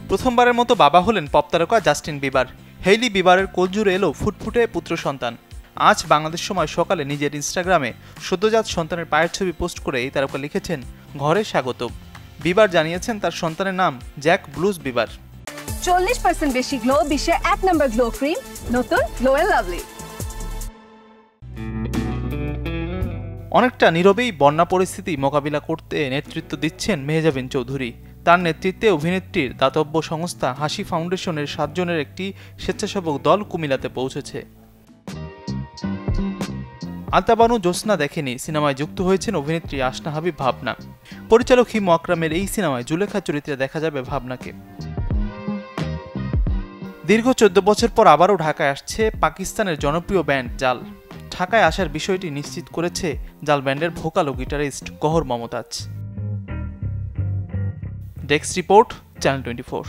প্রথমবারের মতো বাবা হলেন পপ তারকা জাস্টিন বিবার। হেইলি বিবারের কোলজুড়ে এলো ফুটফুটে পুত্র সন্তান। আজ বাংলাদেশ সময় সকালে নিজের ইনস্টাগ্রামে সদ্যজাত সন্তানের পায়ের ছবি পোস্ট করে এই তারকা লিখেছেন, ঘরে স্বাগত। বিবার জানিয়েছেন তার সন্তানের নাম জ্যাক ব্লুজ বিবার। 40% বেশি গ্লো, বিশ্বের 1 নম্বর গ্লো ক্রিম, নতুন গ্লো এন্ড লাভলি। অনেকটা নীরবেই বন্যা পরিস্থিতি মোকাবিলা করতে নেতৃত্ব দিচ্ছেন মেহজাবিন চৌধুরী। তার নেতৃত্বে অভিনেত্রীর দাতব্য সংস্থা হাসি ফাউন্ডেশনের 7 জনের একটি স্বেচ্ছাসেবক দল কুমিল্লাতে পৌঁছেছে। আলতাবানু জ্যোৎস্না দেখেনি সিনেমায় যুক্ত হয়েছেন অভিনেত্রী আসনা হাবিব ভাবনা। পরিচালক হিমু আকরামের এই সিনেমায় জুলেখা চরিত্রে দেখা যাবে ভাবনাকে। দীর্ঘ 14 বছর পর আবারও ঢাকায় আসছে পাকিস্তানের জনপ্রিয় ব্যান্ড জাল। ঢাকায় আসার বিষয়টি নিশ্চিত করেছে জাল ব্যান্ডের ভোকাল ও guitarist Gohar Momtaz. Desk report, channel 24।